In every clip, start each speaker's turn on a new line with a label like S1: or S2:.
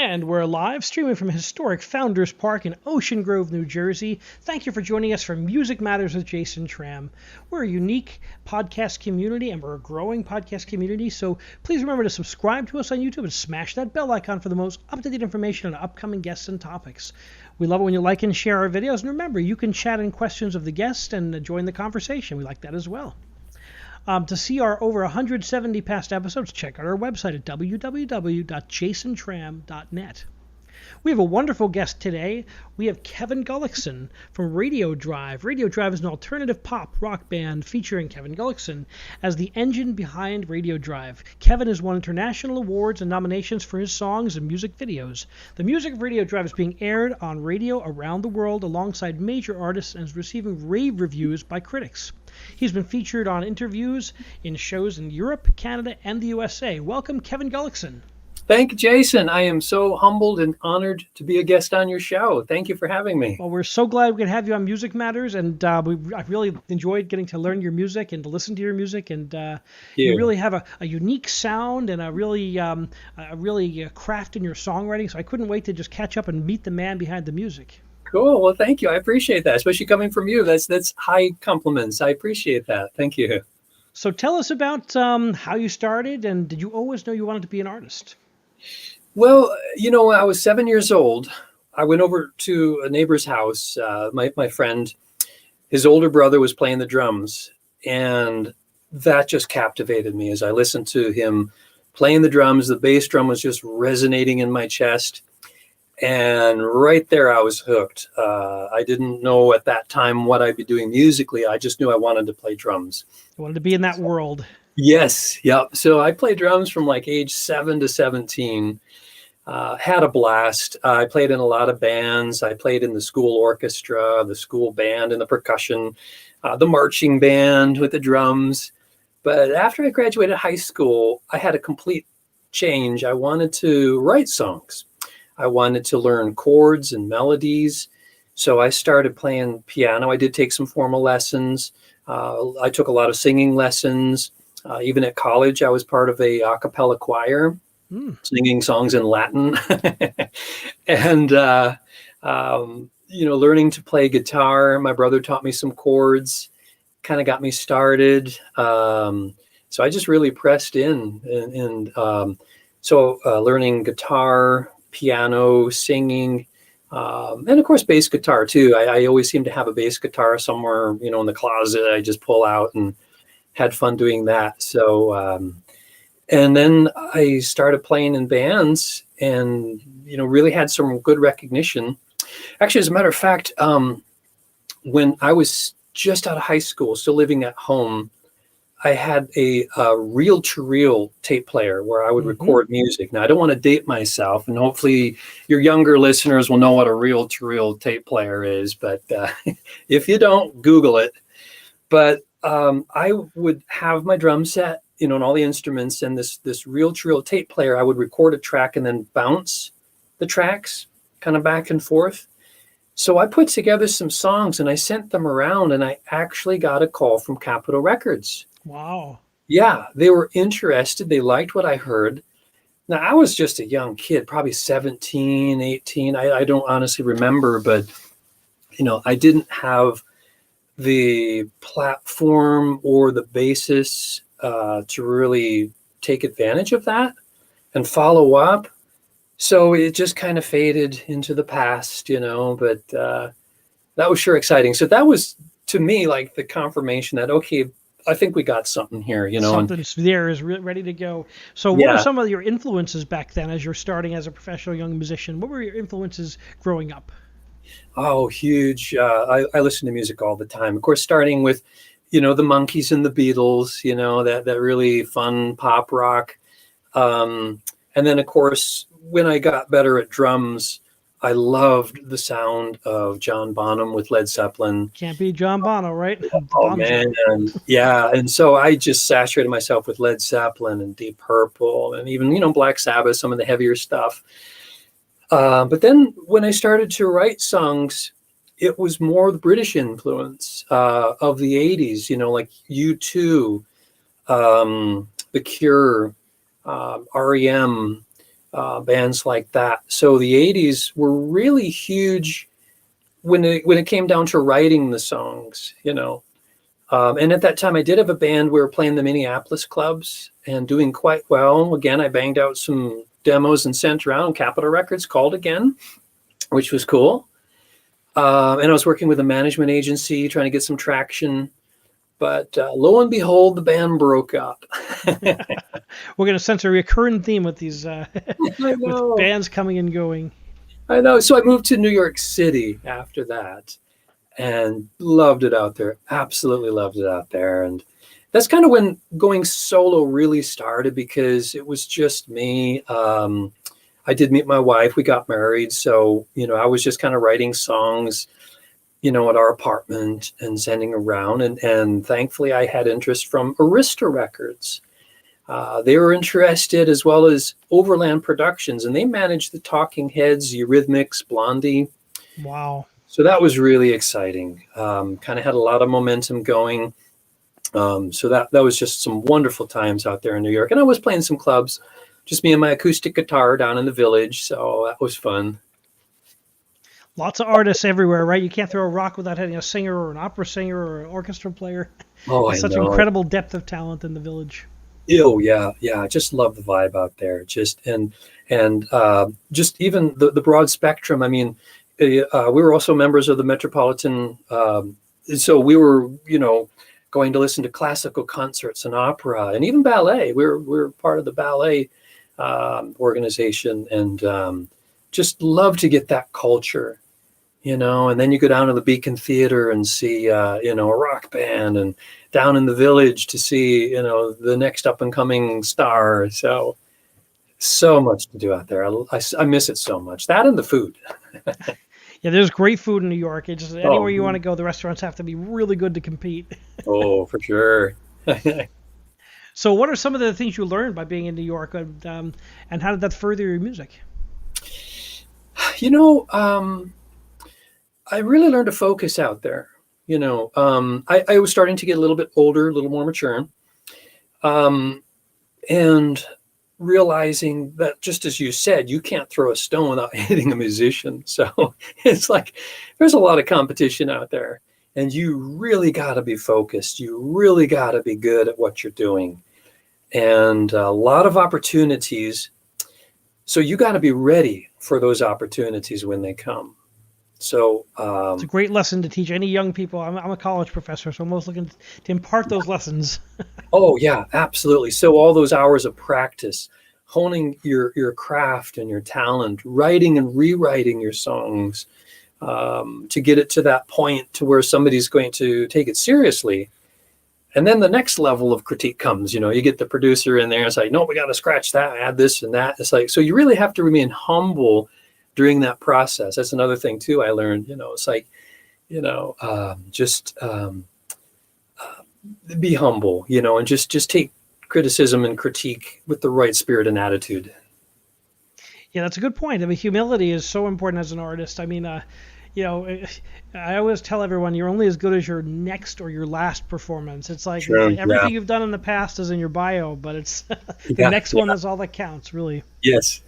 S1: And we're live streaming from historic Founders Park in Ocean Grove, New Jersey. Thank you for joining us for Music Matters with Jason Tramm. We're a unique podcast community and we're a growing podcast community, so please remember to subscribe to us on YouTube and smash that bell icon for the most up-to-date information on upcoming guests and topics. We love it when you like and share our videos, and remember, you can chat in questions of the guest and join the conversation. We like that as well. To see our over 170 past episodes, check out our website at www.jasontram.net. We have a wonderful guest today. We have Kevin Gullickson from Radio Drive. Radio Drive is an alternative pop rock band featuring Kevin Gullickson as the engine behind Radio Drive. Kevin has won international awards and nominations for his songs and music videos. The music of Radio Drive is being aired on radio around the world alongside major artists and is receiving rave reviews by critics. He's been featured on interviews in shows in Europe, Canada, and the USA. Welcome, Kevin Gullickson.
S2: Thank you, Jason. I am so humbled and honored to be a guest on your show. Thank you for having me.
S1: Well, we're so glad we could have you on Music Matters, and I really enjoyed getting to learn your music and to listen to your music. And you really have a unique sound and a really craft in your songwriting. So I couldn't wait to just catch up and meet the man behind the music.
S2: Cool. Well, thank you. I appreciate that, especially coming from you. That's high compliments. I appreciate that. Thank you.
S1: So tell us about how you started, and did you always know you wanted to be an artist?
S2: Well, when I was 7 years old, I went over to a neighbor's house. My friend, his older brother was playing the drums, and that just captivated me as I listened to him playing the drums. The bass drum was just resonating in my chest. And right there, I was hooked. I didn't know at that time what I'd be doing musically. I just knew I wanted to play drums.
S1: You wanted to be in that world.
S2: Yes. Yep. So I played drums from like age 7 to 17. Had a blast. I played in a lot of bands. I played in the school orchestra, the school band, and the percussion, the marching band with the drums. But after I graduated high school, I had a complete change. I wanted to write songs. I wanted to learn chords and melodies. So I started playing piano. I did take some formal lessons. I took a lot of singing lessons. Even at college, I was part of a cappella choir, singing songs in Latin. And, learning to play guitar. My brother taught me some chords, kind of got me started. So I just really pressed in. So learning guitar, piano, singing, and of course bass guitar too. I always seem to have a bass guitar somewhere, in the closet. I just pull out and had fun doing that. So, and then I started playing in bands and, really had some good recognition. Actually, as a matter of fact, when I was just out of high school, still living at home, I had a reel-to-reel tape player where I would record music. Now, I don't want to date myself, and hopefully your younger listeners will know what a reel-to-reel tape player is. But if you don't, Google it. But I would have my drum set, and all the instruments, and this reel-to-reel tape player. I would record a track and then bounce the tracks kind of back and forth. So I put together some songs, and I sent them around, and I actually got a call from Capitol Records.
S1: Wow.
S2: Yeah, they were interested. They liked what I heard. Now, I was just a young kid, probably 17, 18. I don't honestly remember, but, I didn't have the platform or the basis to really take advantage of that and follow up. So it just kind of faded into the past, but that was sure exciting. So that was, to me, like the confirmation that, okay, I think we got something here,
S1: Something's there is ready to go. So what were some of your influences back then as you're starting as a professional young musician? What were your influences growing up?
S2: Oh, huge. I listen to music all the time. Of course, starting with, the Monkees and the Beatles, that really fun pop rock. And then, of course, when I got better at drums, I loved the sound of John Bonham with Led Zeppelin.
S1: Can't be John Bono, right?
S2: Oh, man. And so I just saturated myself with Led Zeppelin and Deep Purple and even, Black Sabbath, some of the heavier stuff. But then when I started to write songs, it was more the British influence of the 80s, like U2, The Cure, REM, bands like that. So the 80s were really huge when it came down to writing the songs, and at that time I did have a band. We were playing the Minneapolis clubs and doing quite well. Again, I banged out some demos and sent around. Capitol Records called again, which was cool. And I was working with a management agency trying to get some traction. But lo and behold, the band broke up.
S1: We're going to sense a recurring theme with these with bands coming and going.
S2: I know. So I moved to New York City after that and loved it out there. Absolutely loved it out there. And that's kind of when going solo really started, because it was just me. I did meet my wife. We got married. So, I was just kind of writing songs, at our apartment and sending around. And thankfully I had interest from Arista Records. They were interested, as well as Overland Productions, and they managed the Talking Heads, Eurythmics, Blondie.
S1: Wow.
S2: So that was really exciting. Kind of had a lot of momentum going. So that was just some wonderful times out there in New York. And I was playing some clubs, just me and my acoustic guitar down in the Village. So that was fun.
S1: Lots of artists everywhere, right? You can't throw a rock without having a singer or an opera singer or an orchestra player.
S2: Oh,
S1: There's such incredible depth of talent in the Village.
S2: Oh yeah. I just love the vibe out there. Just and just even the broad spectrum. I mean, we were also members of the Metropolitan, so we were, going to listen to classical concerts and opera and even ballet. We're part of the ballet organization, and just love to get that culture. And then you go down to the Beacon Theater and see, a rock band, and down in the Village to see, the next up and coming star. So much to do out there. I miss it so much. That and the food.
S1: Yeah, there's great food in New York. It's just anywhere you want to go, the restaurants have to be really good to compete.
S2: Oh, for sure.
S1: So what are some of the things you learned by being in New York, and how did that further your music?
S2: I really learned to focus out there. I was starting to get a little bit older, a little more mature, and realizing that, just as you said, you can't throw a stone without hitting a musician. So it's like there's a lot of competition out there, and you really got to be focused. You really got to be good at what you're doing, and a lot of opportunities. So you got to be ready for those opportunities when they come. So
S1: it's a great lesson to teach any young people. I'm a college professor, so I'm always looking to impart those lessons.
S2: Oh yeah, absolutely. So all those hours of practice, honing your craft and your talent, writing and rewriting your songs, to get it to that point to where somebody's going to take it seriously. And then the next level of critique comes. You get the producer in there and it's like, no, we got to scratch that, add this and that. It's like, so you really have to remain humble during that process. That's another thing too I learned. It's like, just be humble, and just take criticism and critique with the right spirit and attitude.
S1: Yeah, that's a good point. I mean, humility is so important as an artist. I mean, I always tell everyone you're only as good as your next or your last performance. It's like everything you've done in the past is in your bio, but it's the next one is all that counts, really.
S2: Yes.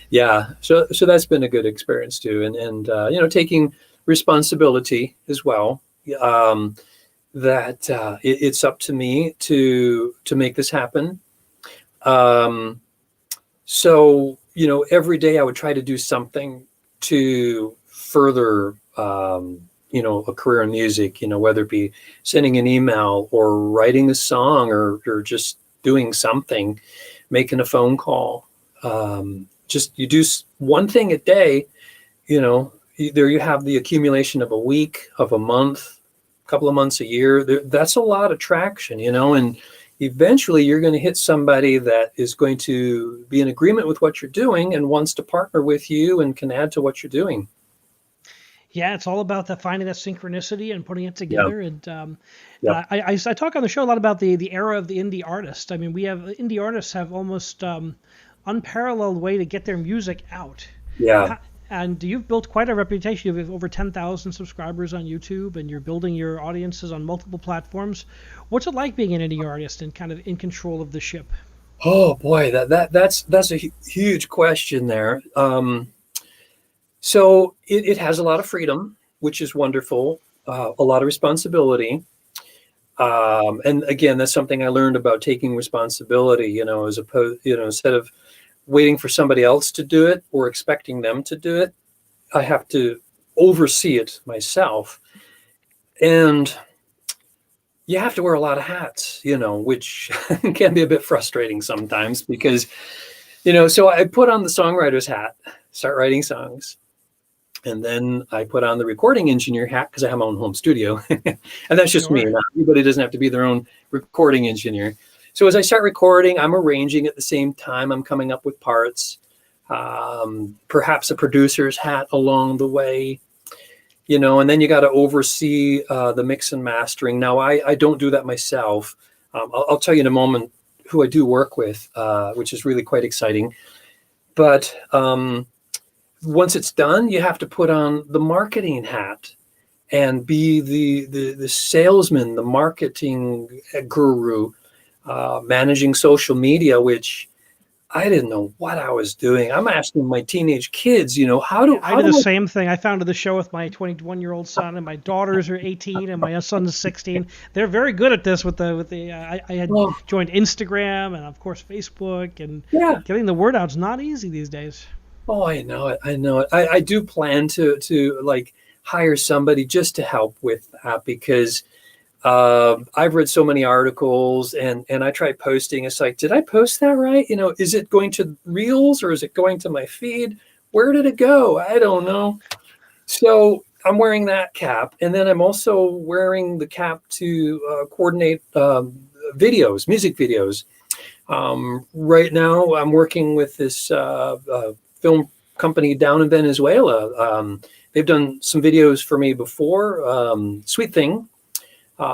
S2: Yeah. So that's been a good experience too. And taking responsibility as well, that it's up to me to make this happen. So, every day I would try to do something to further, a career in music, whether it be sending an email or writing a song or just doing something, making a phone call. Just you do one thing a day, there you have the accumulation of a week, of a month, a couple of months, a year. That's a lot of traction, and eventually you're going to hit somebody that is going to be in agreement with what you're doing and wants to partner with you and can add to what you're doing.
S1: Yeah, it's all about finding that synchronicity and putting it together. And I talk on the show a lot about the era of the indie artist. I mean, indie artists have almost unparalleled way to get their music out.
S2: Yeah.
S1: And you've built quite a reputation. You have over 10,000 subscribers on YouTube, and you're building your audiences on multiple platforms. What's it like being an indie artist and kind of in control of the ship?
S2: Oh boy, that's a huge question there. So it has a lot of freedom, which is wonderful. A lot of responsibility. And again, that's something I learned about taking responsibility, as opposed, instead of waiting for somebody else to do it or expecting them to do it, I have to oversee it myself. And you have to wear a lot of hats, which can be a bit frustrating sometimes because, so I put on the songwriter's hat, start writing songs. And then I put on the recording engineer hat because I have my own home studio. And that's just me. Not, everybody doesn't have to be their own recording engineer. So as I start recording, I'm arranging at the same time. I'm coming up with parts, perhaps a producer's hat along the way, and then you got to oversee the mix and mastering. Now, I don't do that myself. I'll tell you in a moment who I do work with, which is really quite exciting. But once it's done, you have to put on the marketing hat and be the salesman, the marketing guru, managing social media, which I didn't know what I was doing. I'm asking my teenage kids, how do
S1: I did the same thing. I founded the show with my 21-year-old son, and my daughters are 18, and my son is 16. They're very good at this. I had joined Instagram and of course Facebook, and getting the word out is not easy these days.
S2: Oh, I know it. I do plan to like hire somebody just to help with that because I've read so many articles and I try posting. It's like, did I post that right? Is it going to Reels or is it going to my feed? Where did it go? I don't know. So I'm wearing that cap. And then I'm also wearing the cap to coordinate videos, music videos. Right now I'm working with this film company down in Venezuela. They've done some videos for me before. Sweet Thing.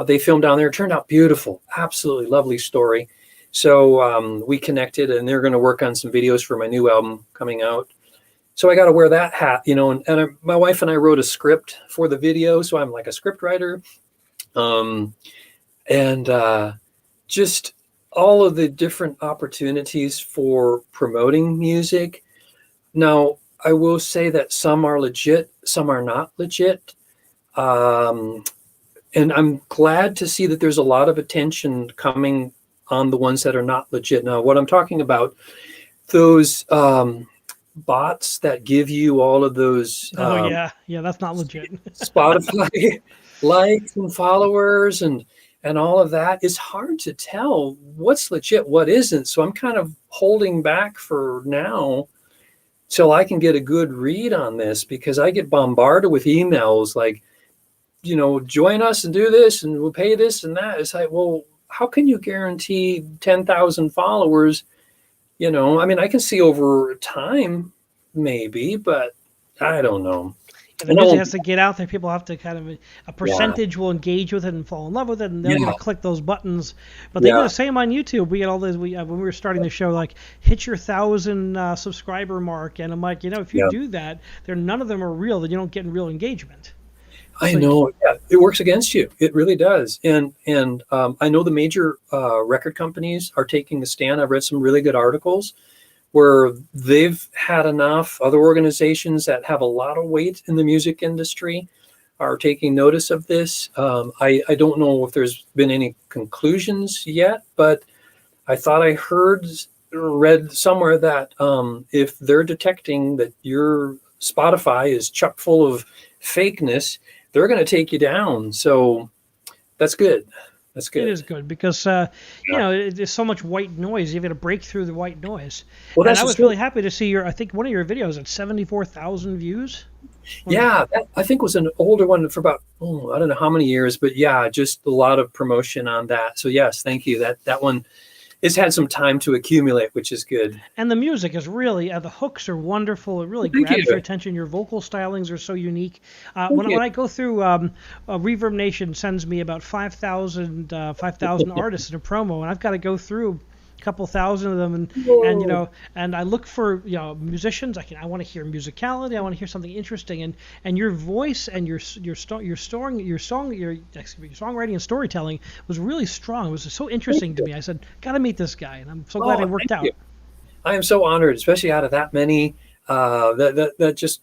S2: They filmed down there. It turned out beautiful. Absolutely lovely story. So we connected and they're going to work on some videos for my new album coming out. So I got to wear that hat, and my wife and I wrote a script for the video. So I'm like a script writer. And just all of the different opportunities for promoting music. Now, I will say that some are legit, some are not legit. And I'm glad to see that there's a lot of attention coming on the ones that are not legit. Now, what I'm talking about, those bots that give you all of those.
S1: That's not legit.
S2: Spotify likes and followers and all of that. It's hard to tell what's legit, what isn't. So I'm kind of holding back for now till I can get a good read on this because I get bombarded with emails like, join us and do this and we'll pay this and that. It's like, well, how can you guarantee 10,000 followers? I can see over time maybe, but I don't know.
S1: The music has to get out there. People have to kind of a percentage will engage with it and fall in love with it, and they're going to click those buttons. But they do the same on YouTube. We get all those. When we were starting the show, like hit your 1,000 subscriber mark, and I'm like, if you do that, none of them are real. Then you don't get real engagement.
S2: I know. Yeah, it works against you. It really does. And I know the major record companies are taking a stand. I've read some really good articles where they've had enough. Other organizations that have a lot of weight in the music industry are taking notice of this. I don't know if there's been any conclusions yet, but I thought I read somewhere that if they're detecting that your Spotify is chock full of fakeness, they're going to take you down. So that's good. That's good.
S1: It is good because, there's so much white noise. You've got to break through the white noise.
S2: Well,
S1: and I was really happy to see I think one of your videos at 74,000 views.
S2: Yeah, that, I think was an older one for about, I don't know how many years, but yeah, just a lot of promotion on that. So yes, thank you. That one, it's had some time to accumulate, which is good.
S1: And the music is really, the hooks are wonderful. It really grabs your attention. Your vocal stylings are so unique. When I go through, Reverb Nation sends me about 5,000 artists in a promo, and I've got to go through couple thousand of them, and
S2: Whoa.
S1: and I look for musicians. I want to hear musicality. I want to hear something interesting, and your voice and your songwriting and storytelling was really strong. It was so
S2: Thank
S1: interesting to
S2: you.
S1: me. I said, gotta meet this guy, and I'm so glad
S2: Oh,
S1: it worked
S2: thank you.
S1: out.
S2: I am so honored, especially out of that many. That just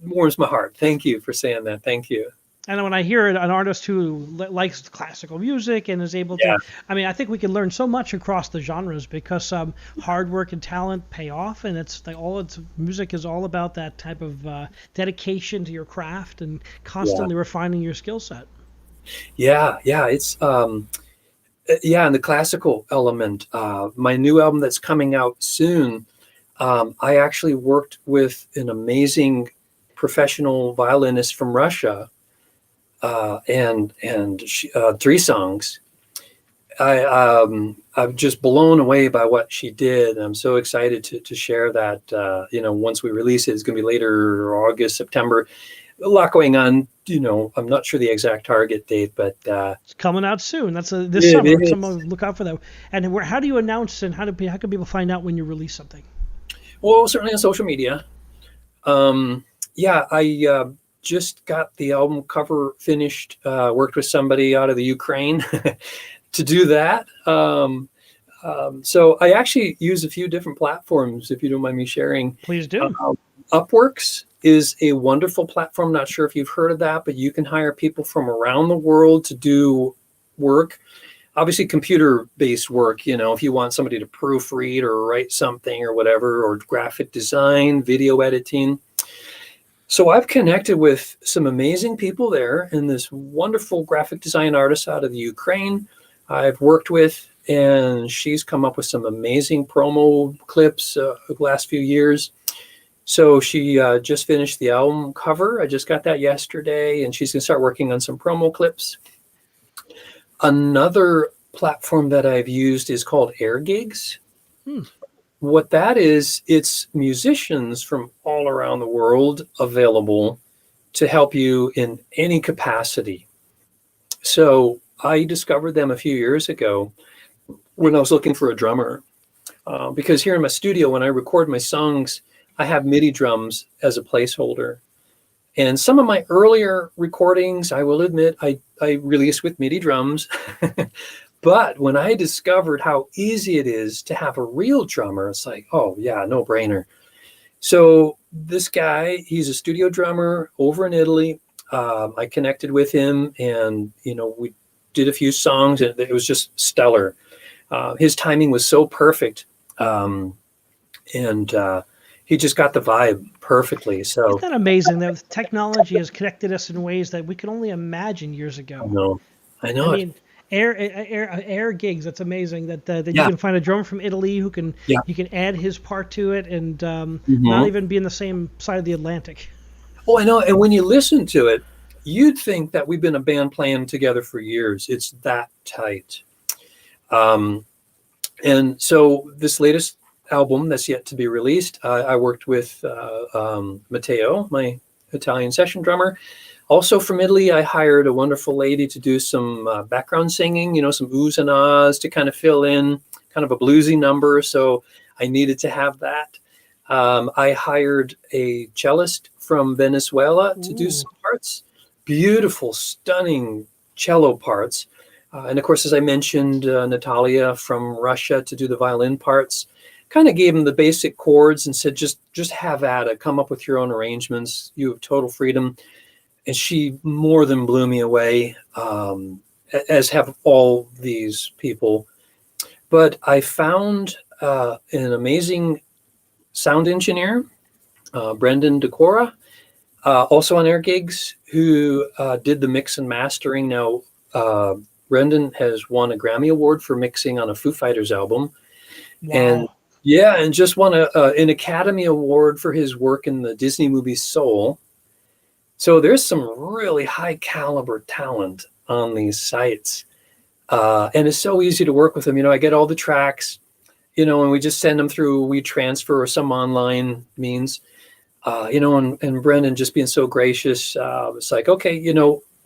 S2: warms my heart. Thank you for saying that. Thank you.
S1: And when I hear an artist who likes classical music and is able to,
S2: Yeah,
S1: I mean, I think we can learn so much across the genres because hard work and talent pay off, and it's like music is all about that type of dedication to your craft and
S2: yeah,
S1: constantly refining your skill set.
S2: yeah. It's yeah, and the classical element. My new album that's coming out soon. I actually worked with an amazing professional violinist from Russia, and three songs. I'm just blown away by what she did. I'm so excited to share that. Once we release it, it's going to be later August, September. A lot going on. I'm not sure the exact target date, but
S1: It's coming out soon. That's this
S2: it
S1: summer.
S2: is.
S1: Someone look out for that. And how do you announce and how can people find out when you release something?
S2: Well, certainly on social media. Um, yeah, I just got the album cover finished. Worked with somebody out of the Ukraine to do that. So I actually use a few different platforms, if you don't mind me sharing.
S1: Please do.
S2: Upworks is a wonderful platform. Not sure if you've heard of that, but you can hire people from around the world to do work. Obviously, computer-based work. If you want somebody to proofread or write something or whatever, or graphic design, video editing. So I've connected with some amazing people there, and this wonderful graphic design artist out of the Ukraine I've worked with, and she's come up with some amazing promo clips the last few years. So she just finished the album cover. I just got that yesterday, and she's going to start working on some promo clips. Another platform that I've used is called Air Gigs.
S1: Hmm.
S2: What that is, it's musicians from all around the world available to help you in any capacity. So I discovered them a few years ago when I was looking for a drummer. Because here in my studio, when I record my songs, I have MIDI drums as a placeholder. And some of my earlier recordings, I will admit, I released with MIDI drums. But when I discovered how easy it is to have a real drummer, it's like, oh, yeah, no brainer. So this guy, he's a studio drummer over in Italy. I connected with him, and we did a few songs, and it was just stellar. His timing was so perfect, and he just got the vibe perfectly.
S1: Isn't
S2: So
S1: that amazing that technology has connected us in ways that we could only imagine years
S2: I
S1: ago?
S2: know, I
S1: I
S2: know it.
S1: mean, air gigs. That's amazing that you
S2: Yeah,
S1: can find a drummer from Italy who can
S2: yeah.
S1: you can add his part to it and not
S2: Hmm.
S1: even be in the same side of the Atlantic.
S2: Oh, I know. And when you listen to it, you'd think that we've been a band playing together for years. It's that tight. Um, and so this latest album that's yet to be released, I worked with Matteo, my Italian session drummer. Also from Italy, I hired a wonderful lady to do some background singing, some oohs and ahs to kind of fill in kind of a bluesy number. So I needed to have that. I hired a cellist from Venezuela to do
S1: Ooh,
S2: some parts. Beautiful, stunning cello parts. And of course, as I mentioned, Natalia from Russia to do the violin parts. Kind of gave him the basic chords and said, just have at it. Come up with your own arrangements. You have total freedom. And she more than blew me away, as have all these people. But I found an amazing sound engineer, Brendan Decora, also on Air Gigs, who did the mix and mastering. Now, Brendan has won a Grammy Award for mixing on a Foo Fighters album, and
S1: wow.
S2: yeah, and just won an Academy Award for his work in the Disney movie Soul. So there's some really high caliber talent on these sites, and it's so easy to work with them. I get all the tracks, and we just send them through WeTransfer or some online means. And Brendan just being so gracious, it's like, okay,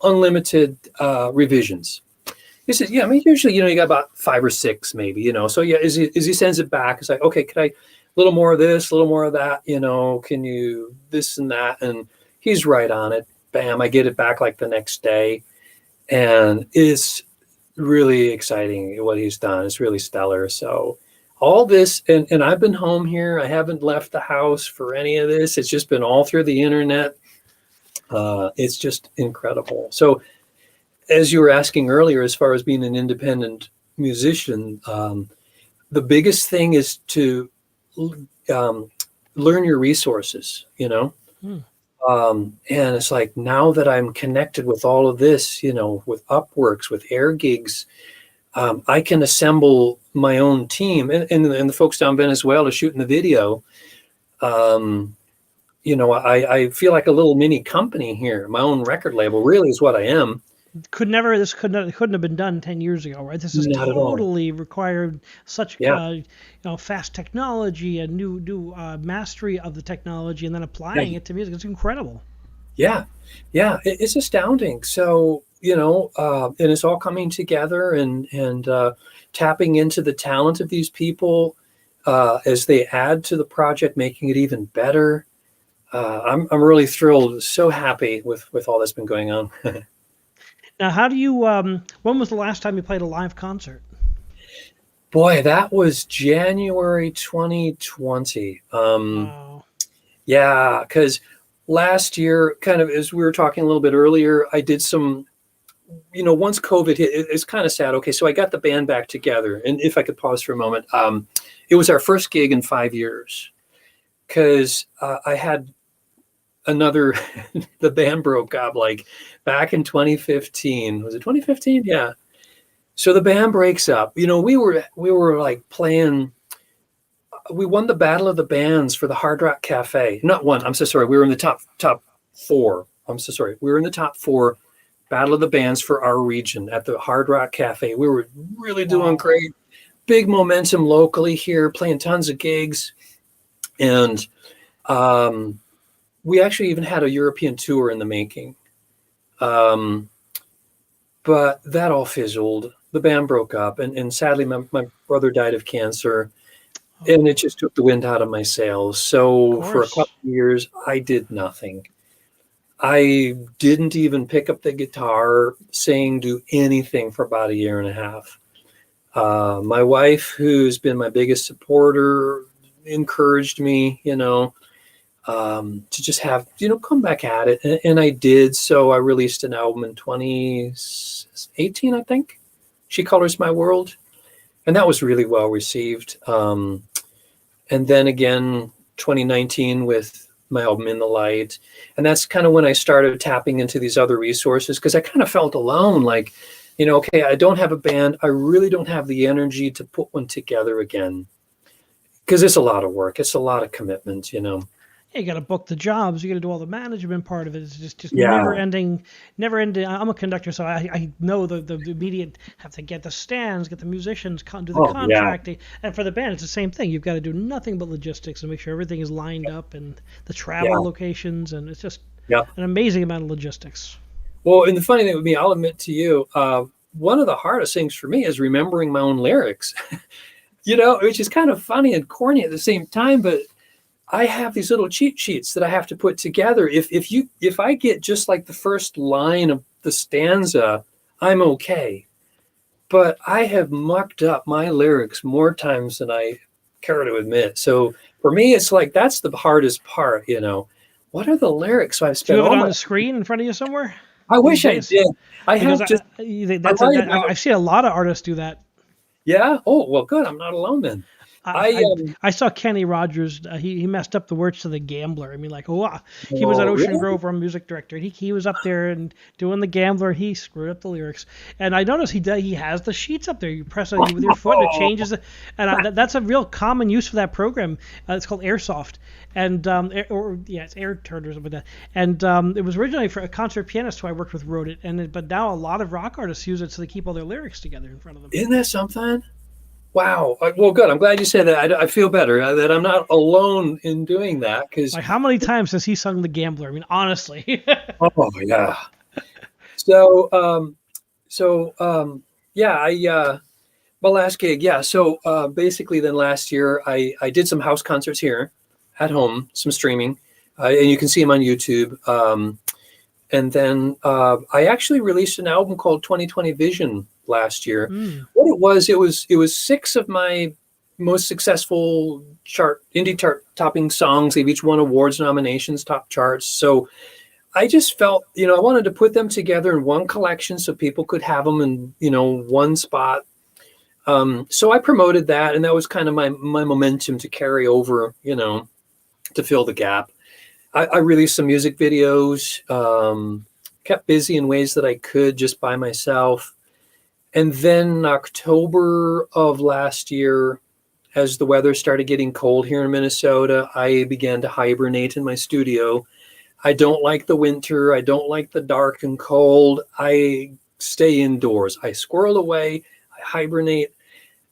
S2: unlimited revisions. He said, yeah, I mean, usually, you got about 5 or 6 maybe, So yeah, as he sends it back, it's like, okay, could I, a little more of this, a little more of that, can you this and that? And he's right on it. Bam, I get it back like the next day. And it's really exciting what he's done. It's really stellar. So all this, and I've been home here. I haven't left the house for any of this. It's just been all through the internet. It's just incredible. So as you were asking earlier, as far as being an independent musician, the biggest thing is to learn your resources, and it's like, now that I'm connected with all of this, with Upworks, with air gigs, I can assemble my own team, and the folks down in Venezuela shooting the video. I feel like a little mini company here. My own record label really is what I am.
S1: Couldn't have been done 10 years ago, right? This is
S2: Not at all.
S1: totally required such fast technology and new mastery of the technology, and then applying it to music. It's incredible.
S2: Yeah, it's astounding. So and it's all coming together, and tapping into the talent of these people as they add to the project, making it even better. I'm really thrilled, so happy with all that's been going on.
S1: Now, how do you? When was the last time you played a live concert?
S2: Boy, that was January 2020.
S1: Wow.
S2: Yeah, because last year, kind of as we were talking a little bit earlier, I did some. Once COVID hit, it's kind of sad. Okay, so I got the band back together, and if I could pause for a moment, it was our first gig in 5 years, because I had another. The band broke up like back in 2015. Was it 2015? Yeah. So the band breaks up. We were like playing. We won the Battle of the Bands for the Hard Rock Cafe. Not one. I'm so sorry. We were in the top 4. I'm so sorry. We were in the top 4 Battle of the Bands for our region at the Hard Rock Cafe. We were really doing great. Big momentum locally here, playing tons of gigs. And we actually even had a European tour in the making. But that all fizzled. The band broke up. And sadly, my brother died of cancer. And it just took the wind out of my sails. So for a couple of years, I did nothing. I didn't even pick up the guitar, sing, do anything for about a year and a half. My wife, who's been my biggest supporter, encouraged me, to just have, come back at it. And I did. So I released an album in 2018, I think. She Colors My World. And that was really well received. And then again, 2019 with my album In the Light. And that's kind of when I started tapping into these other resources, because I kind of felt alone, like, okay, I don't have a band. I really don't have the energy to put one together again, because it's a lot of work. It's a lot of commitment,
S1: Yeah, you got to book the jobs. You got to do all the management part of it. It's just
S2: Yeah.
S1: never ending. I'm a conductor, so I know the immediate have to get the stands, get the musicians, do the contracting, and for the band, it's the same thing. You've got to do nothing but logistics and make sure everything is lined up, and the travel locations, and it's just an amazing amount of logistics.
S2: Well, and the funny thing with me, I'll admit to you, one of the hardest things for me is remembering my own lyrics. Which is kind of funny and corny at the same time, but I have these little cheat sheets that I have to put together. If I get just like the first line of the stanza, I'm okay. But I have mucked up my lyrics more times than I care to admit. So for me, it's like, that's the hardest part, What are the lyrics? So I've spent
S1: Do you have it on the screen in front of you somewhere?
S2: I wish I did. I've
S1: seen a lot of artists do that.
S2: Yeah. Oh, well, good. I'm not alone then.
S1: I saw Kenny Rogers. He messed up the words to The Gambler. I mean, like, he was at Ocean Grove, our music director. He was up there and doing The Gambler. He screwed up the lyrics. And I noticed he has the sheets up there. You press it with your foot, and it changes it. And that's a real common use for that program. It's called Airsoft, and it's AirTurn or something like that. And it was originally for a concert pianist who I worked with wrote it. But now a lot of rock artists use it so they keep all their lyrics together in front of them.
S2: Isn't that something? Wow. Well, good. I'm glad you said that. I feel better that I'm not alone in doing that. Because
S1: how many times has he sung The Gambler? I mean, honestly.
S2: Oh yeah. So Yeah, my last gig, yeah. So basically, then last year, I did some house concerts here at home, some streaming, and you can see them on YouTube. And then I actually released an album called 2020 Vision last year.
S1: Mm.
S2: What it was six of my most successful indie chart topping songs. They've each won awards, nominations, top charts. So I just felt, I wanted to put them together in one collection so people could have them in, one spot. So I promoted that, and that was kind of my momentum to carry over, to fill the gap. I released some music videos, kept busy in ways that I could just by myself. And then in October of last year, as the weather started getting cold here in Minnesota, I began to hibernate in my studio. I don't like the winter. I don't like the dark and cold. I stay indoors. I squirrel away. I hibernate.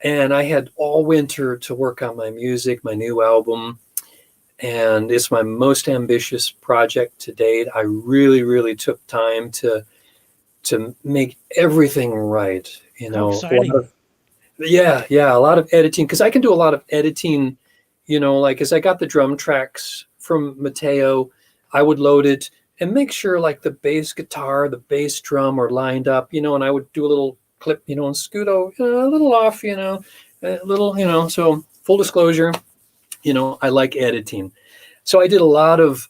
S2: And I had all winter to work on my music, my new album. And it's my most ambitious project to date. I really, really took time to make everything right.
S1: How exciting.
S2: Yeah, a lot of editing, because I can do a lot of editing, like as I got the drum tracks from Mateo, I would load it and make sure like the bass guitar, the bass drum are lined up, and I would do a little clip, and scoot a little off, a little, so full disclosure, I like editing. So I did a lot of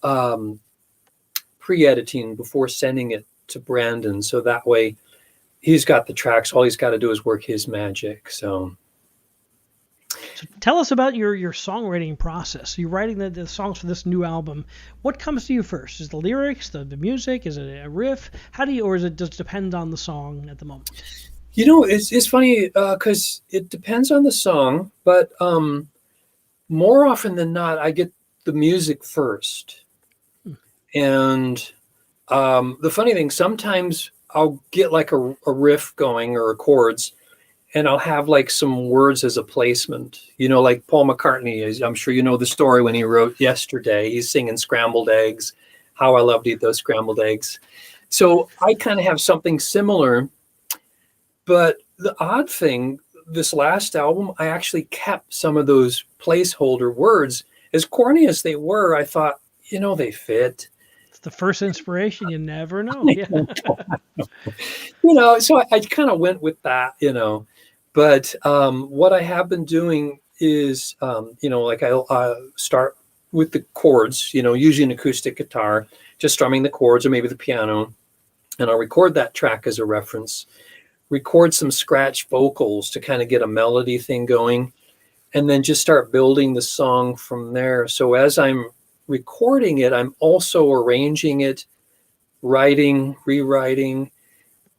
S2: pre-editing before sending it to Brandon. So that way he's got the tracks. All he's got to do is work his magic. So
S1: tell us about your songwriting process. You're writing the songs for this new album. What comes to you first? Is the lyrics, the music? Is it a riff? Or is it just depend on the song at the moment?
S2: It's funny because it depends on the song, but more often than not, I get the music first. And the funny thing, sometimes I'll get like a riff going or chords, and I'll have like some words as a placement, like Paul McCartney. I'm sure you know the story when he wrote Yesterday. He's singing scrambled eggs, how I love to eat those scrambled eggs. So I kind of have something similar. But the odd thing, this last album, I actually kept some of those placeholder words. As corny as they were, I thought, they fit.
S1: It's the first inspiration. You never know. Yeah.
S2: So I kind of went with that, But what I have been doing is, like I'll start with the chords, using an acoustic guitar, just strumming the chords or maybe the piano. And I'll record that track as a reference, record some scratch vocals to kind of get a melody thing going, and then just start building the song from there. So as I'm recording it, I'm also arranging it, writing, rewriting.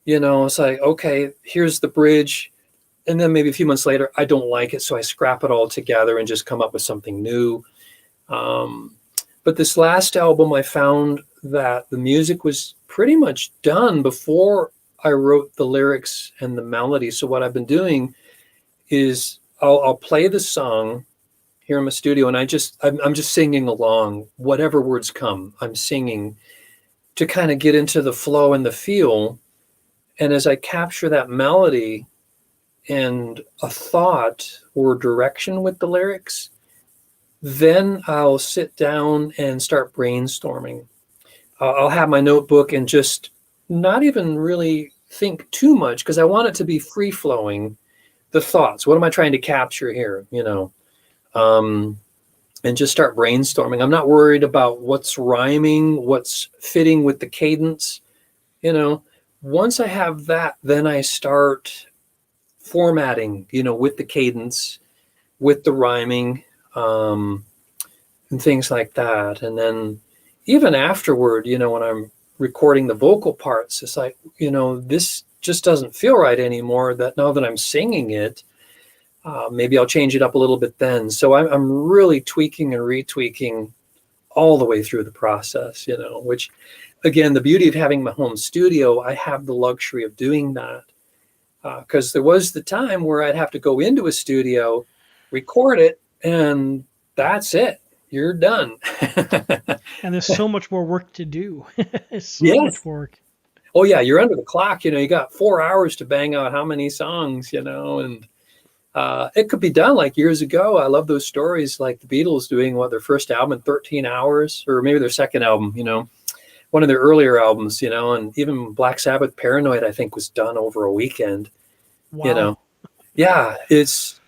S2: It's like, okay, here's the bridge. And then maybe a few months later, I don't like it. So I scrap it all together and just come up with something new. But this last album, I found that the music was pretty much done before I wrote the lyrics and the melody. So what I've been doing is I'll play the song here in my studio, and I'm just singing along. Whatever words come, I'm singing to kind of get into the flow and the feel. And as I capture that melody and a thought or direction with the lyrics, then I'll sit down and start brainstorming. I'll have my notebook and just not even really think too much, because I want it to be free flowing, the thoughts. What am I trying to capture here? And just start brainstorming. I'm not worried about what's rhyming, what's fitting with the cadence. Once I have that, then I start formatting, with the cadence, with the rhyming, and things like that. And then even afterward, when I'm recording the vocal parts, it's like, this just doesn't feel right anymore. That now that I'm singing it, maybe I'll change it up a little bit then. So I'm really tweaking and retweaking all the way through the process, which, again, the beauty of having my home studio, I have the luxury of doing that. Because there was the time where I'd have to go into a studio, record it, and that's it. You're done.
S1: And there's so much more work to do. So
S2: Yes.
S1: much work.
S2: Oh yeah, you're under the clock. You got 4 hours to bang out how many songs, and it could be done like years ago. I love those stories, like the Beatles doing their first album in 13 hours, or maybe their second album, one of their earlier albums, and even Black Sabbath Paranoid, I think, was done over a weekend,
S1: Wow.
S2: Yeah,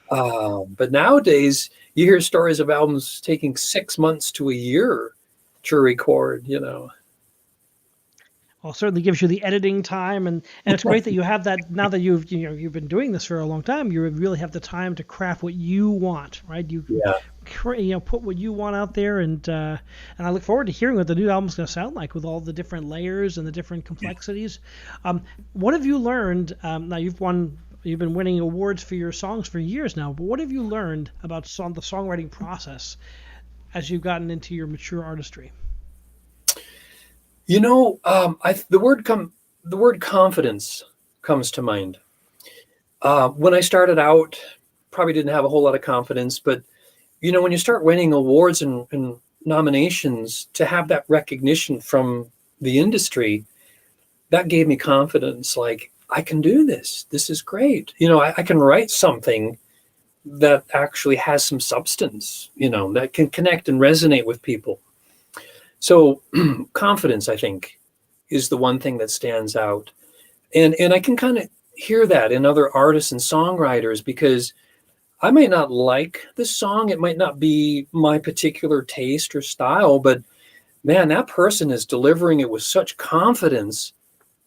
S2: but nowadays you hear stories of albums taking 6 months to a year to record.
S1: Well, it certainly gives you the editing time, and it's great that you have that now that you've been doing this for a long time. You really have the time to craft what you want, right? You
S2: Yeah.
S1: put what you want out there, and I look forward to hearing what the new album's going to sound like with all the different layers and the different complexities. What have you learned? Now you've been winning awards for your songs for years now, but what have you learned about the songwriting process as you've gotten into your mature artistry?
S2: The word confidence comes to mind. When I started out, probably didn't have a whole lot of confidence, but when you start winning awards and nominations, to have that recognition from the industry, that gave me confidence. Like, I can do this. This is great. I can write something that actually has some substance, that can connect and resonate with people. So confidence, I think, is the one thing that stands out. And I can kind of hear that in other artists and songwriters, because I might not like this song. It might not be my particular taste or style, but man, that person is delivering it with such confidence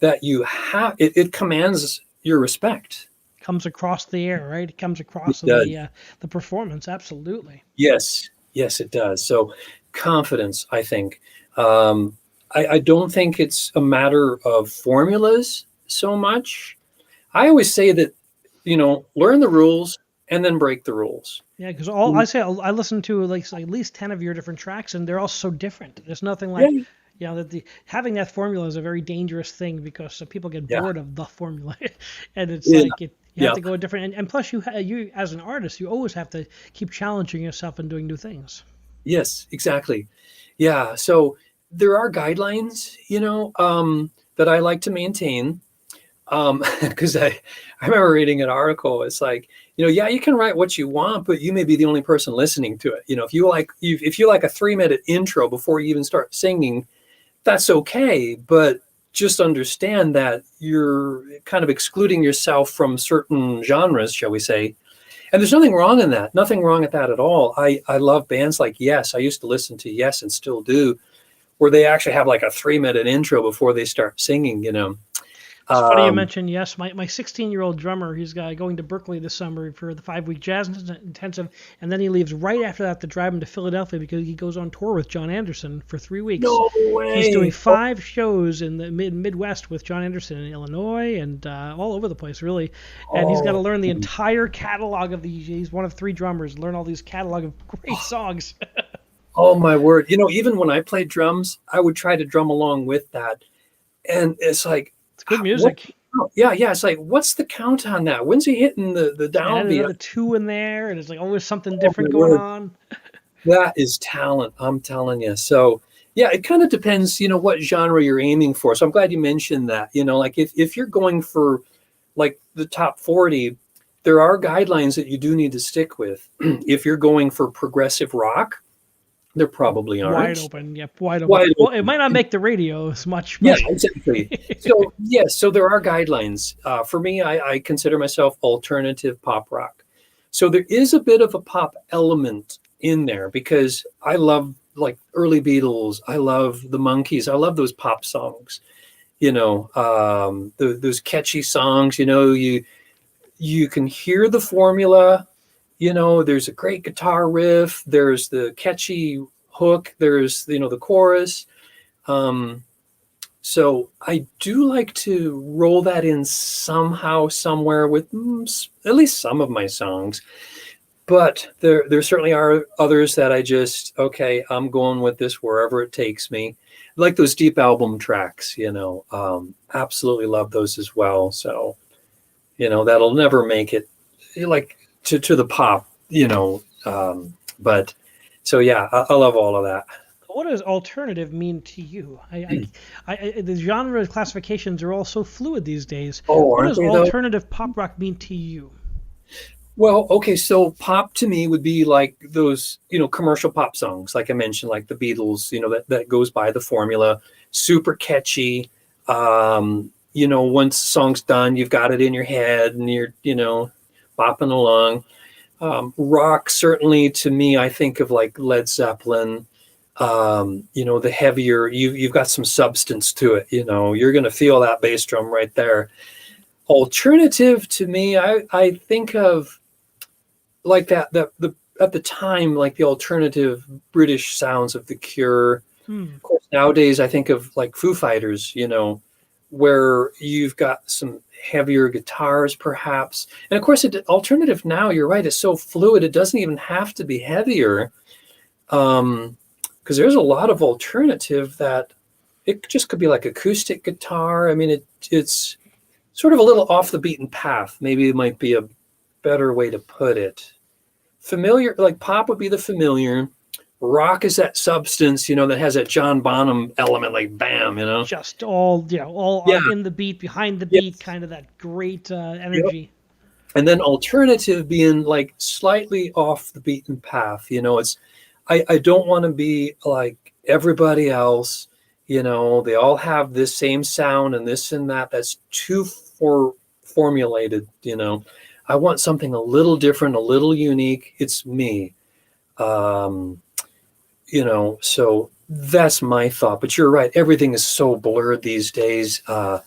S2: that it commands your respect.
S1: Comes across the air, right? It comes across the performance. Absolutely.
S2: Yes, it does. So confidence, I think. I don't think it's a matter of formulas so much. I always say that, learn the rules and then break the rules.
S1: Yeah, because I listen to like at least 10 of your different tracks, and they're all so different. There's nothing like, that having that formula is a very dangerous thing, because people get bored of the formula, and it's like you have to go a different. And plus, you as an artist, you always have to keep challenging yourself and doing new things.
S2: Yes, exactly. Yeah. So there are guidelines, that I like to maintain. Because I remember reading an article. It's like, you can write what you want, but you may be the only person listening to it. If you like a 3-minute intro before you even start singing, that's okay. But just understand that you're kind of excluding yourself from certain genres, shall we say. And there's nothing wrong in that. Nothing wrong at that at all. I love bands like Yes. I used to listen to Yes and still do, where they actually have like a 3-minute intro before they start singing,
S1: It's funny you mentioned Yes. My 16-year-old drummer, he's going to Berkeley this summer for the 5-week jazz intensive, and then he leaves right after that to drive him to Philadelphia because he goes on tour with John Anderson for 3 weeks.
S2: No way!
S1: He's doing 5 shows in the Midwest with John Anderson in Illinois and all over the place, really. And he's got to learn the entire catalog of these. He's one of 3 drummers. Learn all these catalog of great songs.
S2: Oh my word! Even when I played drums, I would try to drum along with that, and it's like,
S1: it's good music.
S2: Yeah. It's like, what's the count on that? When's he hitting the downbeat?
S1: Another 2 in there, and it's like always something different going on.
S2: That is talent, I'm telling you. So yeah, it kind of depends, what genre you're aiming for. So I'm glad you mentioned that. Like if you're going for like the top 40, there are guidelines that you do need to stick with. If you're going for progressive rock, there probably aren't.
S1: Wide open, wide open. Well, it might not make the radio as much.
S2: But... Yeah, exactly. So, so there are guidelines. For me, I consider myself alternative pop rock. So there is a bit of a pop element in there, because I love like early Beatles. I love the Monkees. I love those pop songs. Those catchy songs. You can hear the formula. There's a great guitar riff. There's the catchy hook. There's, the chorus. So I do like to roll that in somehow, somewhere with at least some of my songs. But there certainly are others that I just, I'm going with this wherever it takes me. Like those deep album tracks, absolutely love those as well. So, that'll never make it like to the pop, but so yeah, I love all of that.
S1: What does alternative mean to you? The genre classifications are all so fluid these days.
S2: Oh,
S1: What
S2: aren't
S1: does
S2: they though?
S1: alternative pop rock mean to you?
S2: Well, okay, so pop to me would be like those, commercial pop songs, like I mentioned, like the Beatles, that goes by the formula, super catchy. Once the song's done, you've got it in your head and you're, bopping along. Rock, certainly to me, I think of like Led Zeppelin, the heavier, you've got some substance to it, you're going to feel that bass drum right there. Alternative to me, I think of like the at the time, like the alternative British sounds of The Cure.
S1: Hmm.
S2: Of course, nowadays I think of like Foo Fighters, where you've got some heavier guitars perhaps. And of course, alternative now, you're right, it's so fluid, it doesn't even have to be heavier. Because there's a lot of alternative that it just could be like acoustic guitar. I mean, it's sort of a little off the beaten path. Maybe it might be a better way to put it. Familiar, like pop would be the familiar. Rock is that substance, that has that John Bonham element, like bam.
S1: Just all, all
S2: Yeah,
S1: in the beat, behind the beat,
S2: yes,
S1: kind of that great
S2: yep.
S1: energy.
S2: And then alternative being like slightly off the beaten path. I don't want to be like everybody else. They all have this same sound and this and that. That's too formulated. I want something a little different, a little unique. It's me. Um, so that's my thought. But you're right. Everything is so blurred these days. I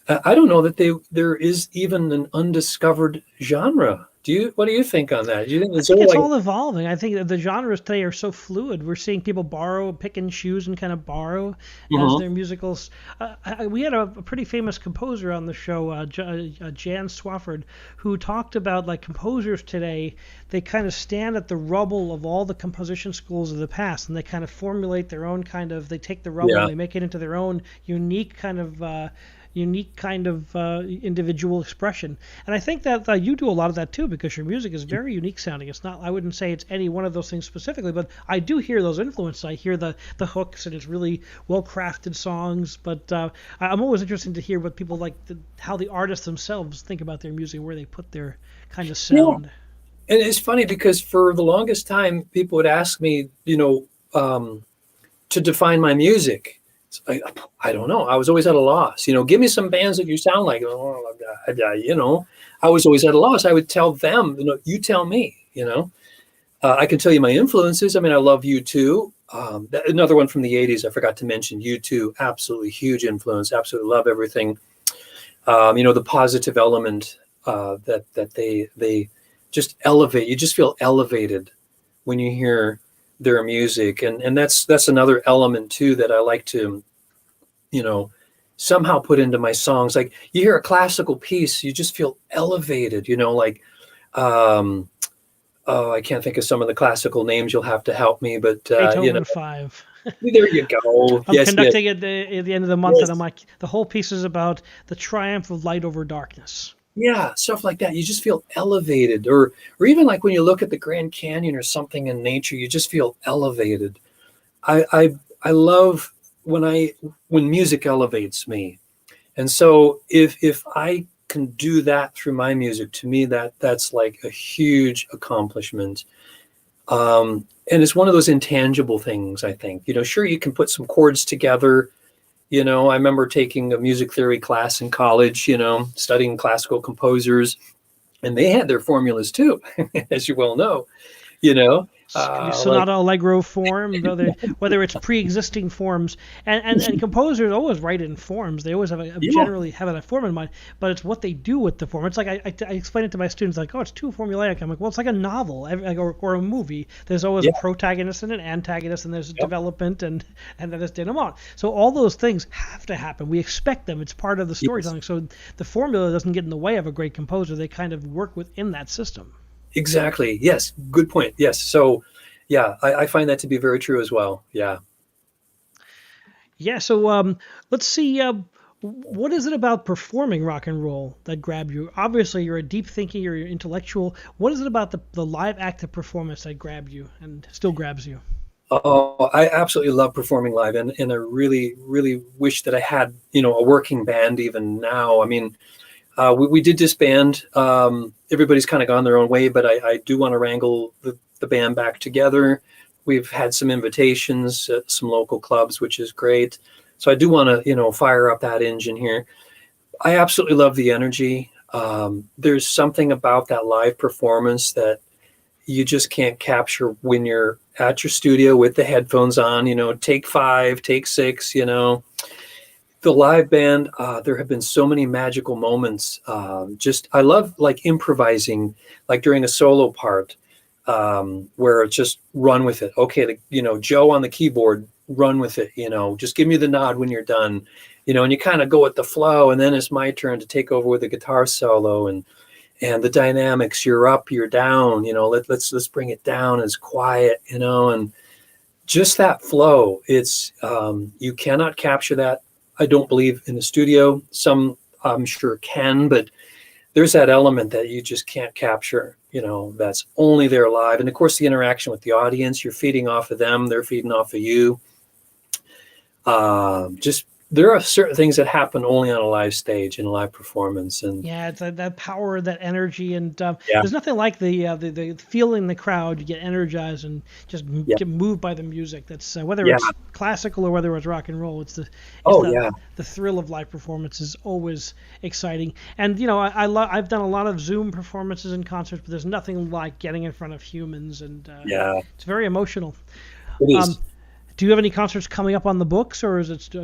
S2: don't know that there is even an undiscovered genre. What do you think on that? Do you think
S1: I
S2: there's
S1: think
S2: all
S1: it's
S2: like,
S1: all evolving. I think that the genres today are so fluid. We're seeing people borrow, pick and choose, and kind of borrow as
S2: Mhm.
S1: their musicals. We had a pretty famous composer on the show, Jan Swafford, who talked about like composers today. They kind of stand at the rubble of all the composition schools of the past, and they kind of formulate their own kind of. They take the rubble
S2: Yeah.
S1: and they make it into their own unique kind of individual expression. And I think that you do a lot of that too, because your music is very unique sounding. It's not, I wouldn't say it's any one of those things specifically, but I do hear those influences. I hear the hooks, and it's really well crafted songs. But I'm always interested to hear what people like, how the artists themselves think about their music, where they put their kind of
S2: Yeah.
S1: sound.
S2: And it's funny because for the longest time, people would ask me, to define my music. I don't know. I was always at a loss. Give me some bands that you sound like. Oh, I was always at a loss. I would tell them, you tell me. I can tell you my influences. I mean, I love U2. Another one from the '80s. I forgot to mention U2. Absolutely huge influence. Absolutely love everything. The positive element that they just elevate. You just feel elevated when you hear their music, and that's another element too that I like to somehow put into my songs. Like you hear a classical piece, you just feel elevated, like um oh, I can't think of some of the classical names, you'll have to help me, but
S1: Beethoven 5.
S2: there you go.
S1: I'm
S2: Yes, yes,
S1: conducting it at the end of the month, and I'm
S2: yes.
S1: like, the whole piece is about the triumph of light over darkness.
S2: Yeah, stuff like that. You just feel elevated, or even like when you look at the Grand Canyon or something in nature, you just feel elevated. I love when music elevates me. And so if I can do that through my music, to me that's like a huge accomplishment. And it's one of those intangible things, I think. Sure, you can put some chords together. I remember taking a music theory class in college, studying classical composers, and they had their formulas too, as you well know, you know, like,
S1: Sonata Allegro form, whether it's pre-existing forms, and composers always write in forms. They always
S2: yeah,
S1: generally have a form in mind, but it's what they do with the form. It's like I explain it to my students, like, oh, it's too formulaic. I'm like, well, it's like a novel, or a movie. There's always a
S2: yeah,
S1: protagonist and an antagonist, and there's a
S2: yep,
S1: development, and then there's denouement. So all those things have to happen. We expect them. It's part of the
S2: yes,
S1: storytelling. So the formula doesn't get in the way of a great composer. They kind of work within that system.
S2: exactly. Yes, good point. Yes. So, yeah, I find that to be very true as well. Yeah.
S1: Yeah, so let's see. What is it about performing rock and roll that grabbed you? Obviously, you're a deep thinker, you're intellectual. What is it about the live act of performance that grabbed you and still grabs you?
S2: Oh, I absolutely love performing live, and I really, really wish that I had, a working band even now. I mean, we did disband. Everybody's kind of gone their own way, but I do want to wrangle the band back together. We've had some invitations at some local clubs, which is great. So I do want to, fire up that engine here. I absolutely love the energy. There's something about that live performance that you just can't capture when you're at your studio with the headphones on, take 5, take 6, the live band. There have been so many magical moments. I love like improvising, like during a solo part, where it's just run with it. Okay. Joe on the keyboard, run with it, just give me the nod when you're done, and you kind of go with the flow. And then it's my turn to take over with a guitar solo, and the dynamics, you're up, you're down, let's bring it down as quiet, and just that flow. It's, you cannot capture that. I don't believe in the studio. Some I'm sure can, but there's that element that you just can't capture, that's only there live. And of course, the interaction with the audience, you're feeding off of them, they're feeding off of you. Just there are certain things that happen only on a live stage in a live performance, and
S1: Yeah, it's that power, that energy, and
S2: yeah,
S1: there's nothing like the feeling in the crowd. You get energized and just
S2: yeah,
S1: get moved by the music. That's whether
S2: yeah.
S1: it's classical or whether it's rock and roll. It's
S2: Oh
S1: the
S2: yeah,
S1: the thrill of live performance is always exciting. And I've done a lot of Zoom performances and concerts, but there's nothing like getting in front of humans, and
S2: yeah.
S1: it's very emotional.
S2: It
S1: Um,
S2: is.
S1: do you have any concerts coming up on the books, or is it still,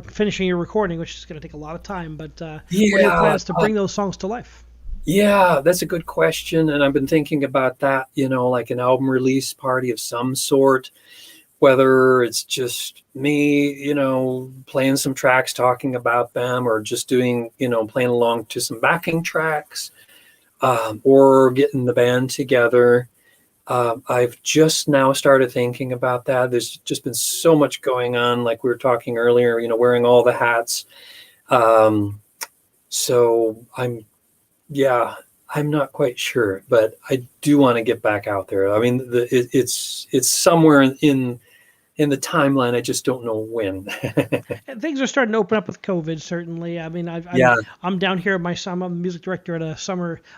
S1: finishing your recording, which is going to take a lot of time? But what are your
S2: Yeah,
S1: plans to bring those songs to life?
S2: yeah, that's a good question. And I've been thinking about that, like an album release party of some sort, whether it's just me, playing some tracks, talking about them, or just doing, playing along to some backing tracks, or getting the band together. I've just now started thinking about that. There's just been so much going on, like we were talking earlier, wearing all the hats. Um, so yeah, I'm not quite sure, but I do want to get back out there. I mean, it's somewhere in the timeline. I just don't know when.
S1: And things are starting to open up with COVID. Certainly, I mean,
S2: Yeah.
S1: I'm down here. I'm a music director at a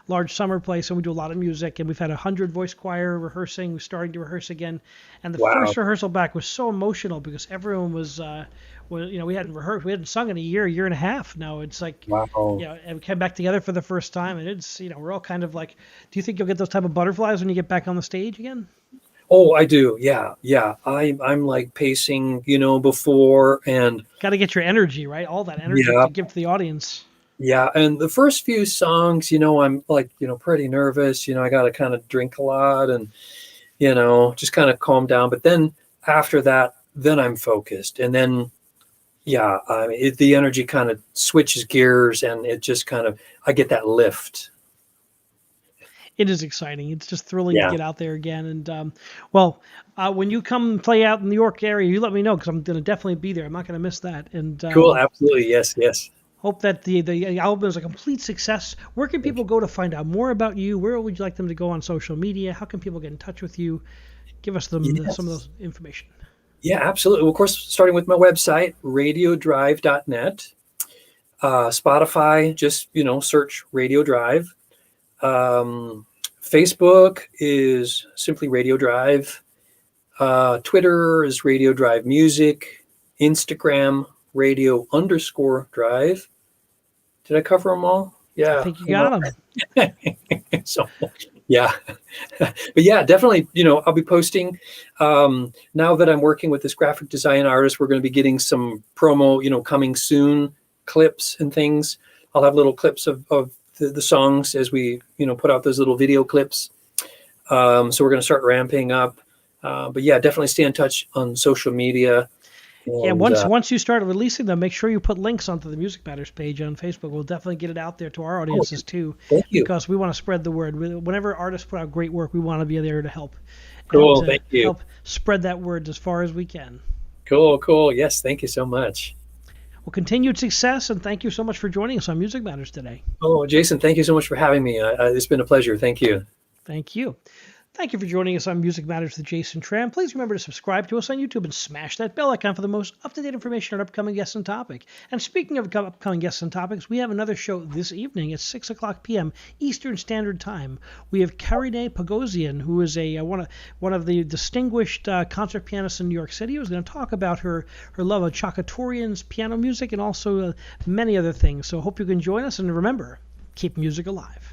S1: large summer place, and we do a lot of music. And we've had 100 voice choir rehearsing. We're starting to rehearse again, and the
S2: Wow.
S1: first rehearsal back was so emotional because everyone we hadn't rehearsed, we hadn't sung in a year and a half. Now it's like,
S2: Wow.
S1: and we came back together for the first time, and it's, we're all kind of like, do you think you'll get those type of butterflies when you get back on the stage again?
S2: Oh, I do. Yeah. Yeah. I'm like pacing, before, and
S1: Got to get your energy right, all that energy
S2: yeah.
S1: to give to the audience.
S2: Yeah. And the first few songs, I'm like, pretty nervous. I got to kind of drink a lot and, just kind of calm down. But then after that, then I'm focused. And then, yeah, I mean, the energy kind of switches gears, and it just kind of, I get that lift.
S1: It is exciting. It's just thrilling to
S2: Yeah.
S1: get out there again. And when you come play out in the New York area, you let me know because I'm going to definitely be there. I'm not going to miss that. And
S2: Cool. Absolutely. Yes. Yes.
S1: hope that the album is a complete success. Where can people go to find out more about you? Where would you like them to go on social media? How can people get in touch with you? Give us some of
S2: Yes.
S1: those information.
S2: Yeah, absolutely. Well, of course, starting with my website, radiodrive.net. Spotify, just, search Radio Drive. Um, Facebook is simply Radio Drive. Twitter is Radio Drive Music. Instagram, radio_drive. Did I cover them all?
S1: I
S2: Yeah.
S1: think you got them.
S2: So, yeah. But yeah, definitely, I'll be posting. Now that I'm working with this graphic design artist, we're going to be getting some promo, coming soon, clips and things. I'll have little clips of the songs as we, put out those little video clips. So we're going to start ramping up. But yeah, definitely stay in touch on social media.
S1: Yeah,
S2: And
S1: once you start releasing them, make sure you put links onto the Music Matters page on Facebook. We'll definitely get it out there to our audiences too,
S2: thank you.
S1: because we want to spread the word. Whenever artists put out great work, we want to be there to help and
S2: Cool.
S1: to
S2: Thank you.
S1: help spread that word as far as we can.
S2: Cool. Cool. Yes. Thank you so much.
S1: Well, continued success, and thank you so much for joining us on Music Matters today.
S2: Oh, Jason, thank you so much for having me. It's been a pleasure. Thank you.
S1: Thank you. Thank you for joining us on Music Matters with Jason Tramm. Please remember to subscribe to us on YouTube and smash that bell icon for the most up-to-date information on upcoming guests and topic. And speaking of upcoming guests and topics, we have another show this evening at 6 o'clock p.m. Eastern Standard Time. We have Karine Pogosian, who is one of the distinguished concert pianists in New York City, who's going to talk about her love of Chakratorian's piano music and also many other things. So I hope you can join us, and remember, keep music alive.